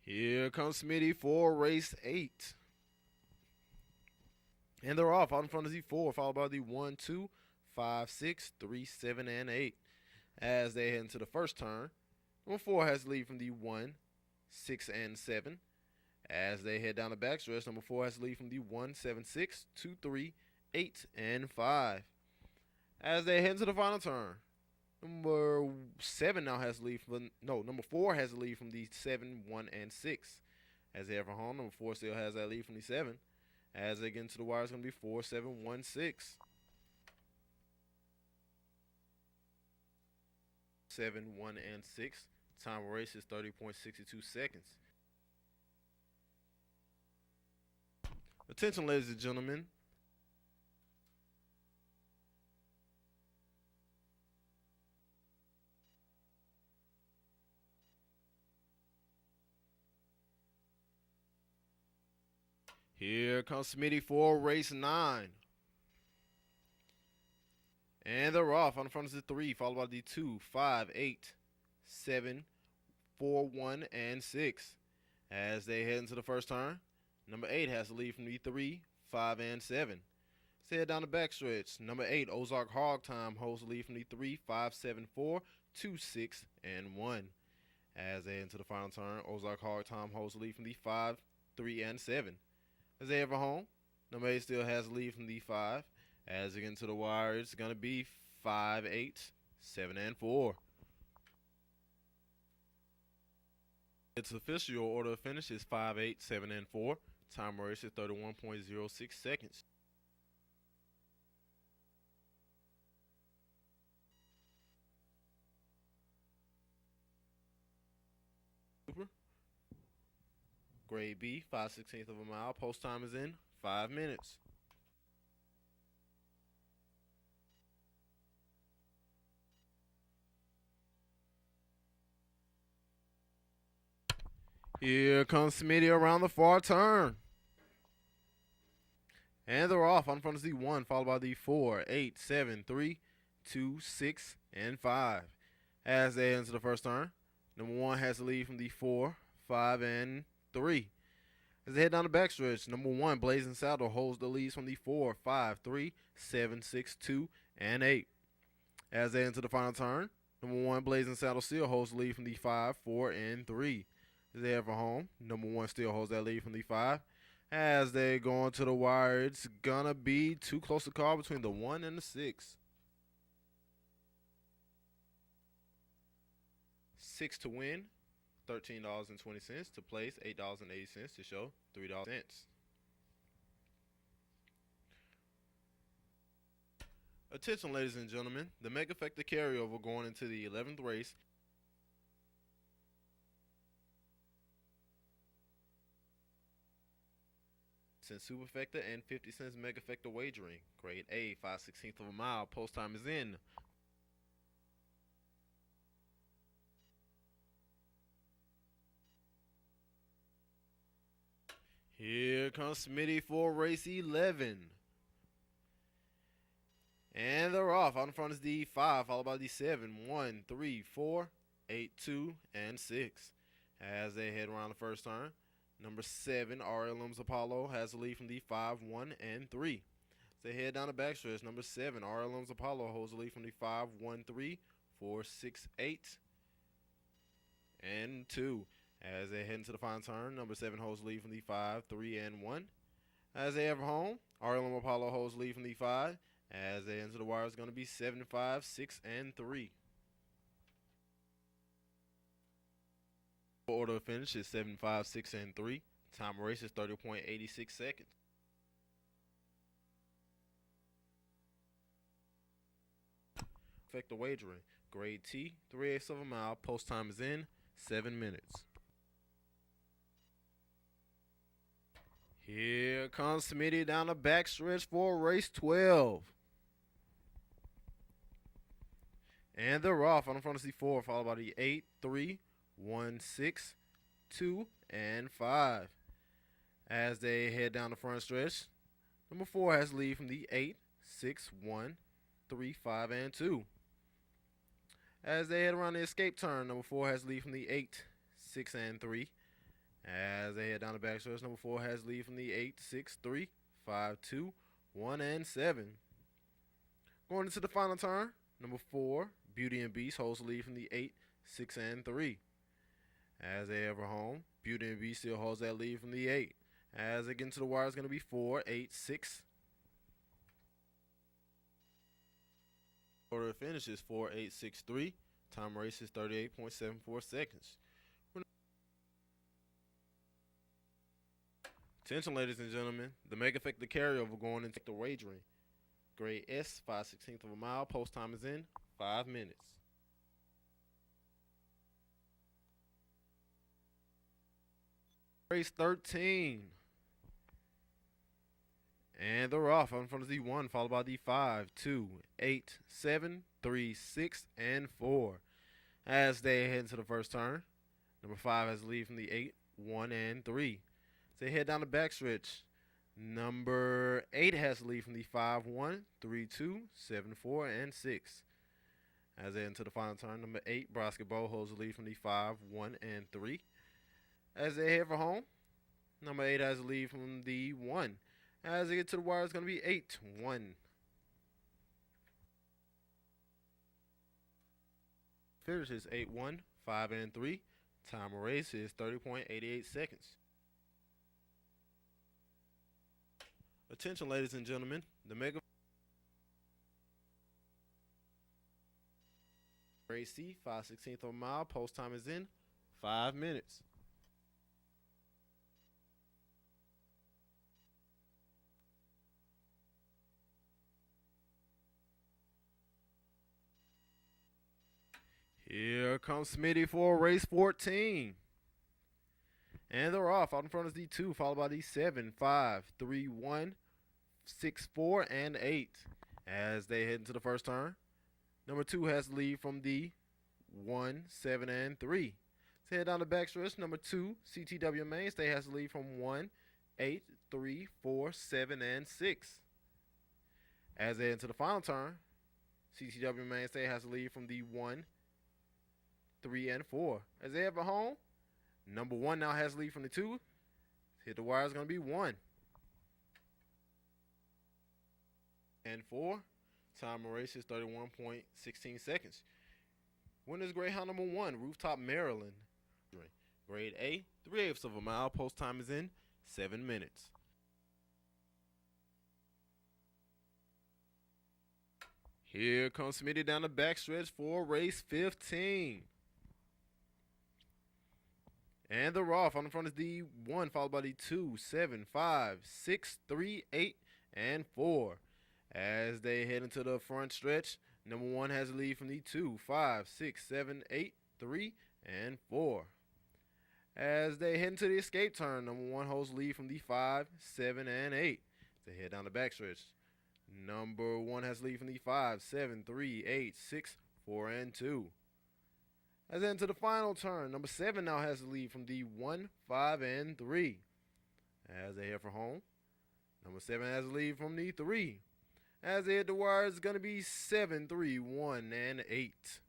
Here comes Smitty for race 8. And they're off. Out in front of Z4, followed by the 1, 2, 5, 6, 3, 7, and 8. As they head into the first turn, number 4 has the lead from the 1, 6, and 7. As they head down the backstretch, number 4 has the lead from the 1, 7, 6, 2, 3, 8, and 5. As they head into the final turn, number 7 now has the lead from number 4 has the lead from the 7, 1, and 6. As they head for home, number 4 still has that lead from the 7. As they get into the wire, it's going to be 4, 7, 1, 6. 7, 1, and 6. Time of race is 30.62 seconds. Attention, ladies and gentlemen. Here comes Smitty for race 9. And they're off. On the front is the 3, followed by the 2, 5, 8, 7, 4, 1, and 6. As they head into the first turn, number 8 has the lead from the 3, 5, and 7. Let's head down the backstretch. Number 8, Ozark Hog Time, holds the lead from the 3, 5, 7, 4, 2, 6, and 1. As they head into the final turn, Ozark Hog Time holds the lead from the 5, 3, and 7. As they head for home, number 8 still has the lead from the 5. As they get into the wire, it's going to be 5, 8, 7, and 4. Its official order of finish is 5, 8, 7, and 4. Time of race is 31.06 seconds. Grade B, 5/16 of a mile. Post time is in 5 minutes. Here comes Smitty around the far turn. And they're off. On front of Z1, followed by the 4, 8, 7, 3, 2, 6, and 5. As they enter the first turn, number 1 has the lead from the 4, 5, and 3. As they head down the backstretch, number 1, Blazing Saddle, holds the leads from the 4, 5, 3, 7, 6, 2, and 8. As they enter the final turn, number 1, Blazing Saddle still holds the lead from the 5, 4, and 3. As they head for home, number 1 still holds that lead from the 5. As they go into the wire, it's gonna be too close to call between the 1 and the 6. 6 to win, $13.20 to place, $8.80 to show, $3. Attention, ladies and gentlemen, the Mega Factor carryover going into the 11th race. Cents Superfecta and 50 cents Mega Factor wagering. Grade A, 5/16 of a mile. Post time is in. Here comes Smitty for race 11. And they're off. Out in front is the 5, followed by the 7, 1, 3, 4, 8, 2, and 6. As they head around the first turn, number 7, RLM's Apollo, has the lead from the 5, 1, and 3. As they head down the backstretch, number 7, RLM's Apollo, holds the lead from the 5, 1, 3, 4, 6, 8, and 2. As they head into the final turn, number 7 holds the lead from the 5, 3, and 1. As they head home, RLM Apollo holds the lead from the 5. As they enter the wire, it's going to be 7, 5, 6, and 3. Order of finish is 7, 5, 6, and 3. Time of race is 30.86 seconds. Factor wagering. Grade T, 3/8 of a mile. Post time is in 7 minutes. Here comes Smitty down the backstretch for race 12. And they're off. On the front of C4, followed by the 8, 3, 1, 6, 2, and 5. As they head down the front stretch, number 4 has the lead from the 8, 6, 1, 3, 5, and 2. As they head around the escape turn, number 4 has the lead from the 8, 6, and 3. As they head down the backstretch, number 4 has the lead from the 8, 6, 3, 5, 2, 1, and 7. Going into the final turn, number 4, Beauty and Beast, holds the lead from the 8, 6, and 3. As they ever home, Beauty and Beast still holds that lead from the 8. As they get into the wire, it's going to be 4, 8, 6. Order of finish is 4, 8, 6, 3. Time race is 38.74 seconds. Attention, ladies and gentlemen, the Mega Effective Carryover going into the wagering. Grade S, 5/16 of a mile. Post time is in 5 minutes. Race 13. And they're off in front of the 1, followed by the 5, 2, 8, 7, 3, 6, and 4. As they head into the first turn, number 5 has the lead from the 8, 1, and 3. As they head down the backstretch, number 8 has the lead from the 5, 1, 3, 2, 7, 4, and 6. As they head into the final turn, number 8, Basketball, holds the lead from the 5, 1, and 3. As they head for home, number 8 has the lead from the 1. As they get to the wire, it's going to be 8, 1. Finish is 8, 1, 5, and 3. Time of race is 30.88 seconds. Attention, ladies and gentlemen, the Mega Race C, 5/16 of a mile. Post time is in 5 minutes. Here comes Smitty for race 14. And they're off. Out in front is the 2, followed by the 7, 5, 3, 1, 6, 4, and 8. As they head into the first turn, number 2 has the lead from the 1, 7, and 3. Let's head down the backstretch. Number 2, CTW Mainstay, has the lead from 1, 8, 3, 4, 7, and 6. As they head into the final turn, CTW Mainstay has the lead from the 1, 3, and 4. As they have at home, number 1 now has the lead from the 2. Hit the wire is going to be 1 and 4. Time of race is 31.16 seconds. Winner's Greyhound number 1, Rooftop Maryland. Grade A, 3/8 of a mile. Post time is in 7 minutes. Here comes Smitty down the backstretch for race 15. And they're off. On the front is the 1, followed by the 2, 7, 5, 6, 3, 8, and 4. As they head into the front stretch, number 1 has the lead from the 2, 5, 6, 7, 8, 3, and 4. As they head into the escape turn, number 1 holds the lead from the 5, 7, and 8. As they head down the backstretch, number 1 has the lead from the 5, 7, 3, 8, 6, 4, and 2. As they enter the final turn, number 7 now has the lead from the 1, 5, and 3. As they head for home, number 7 has the lead from the 3. As they hit the wire, it's going to be 7, 3, 1, and 8.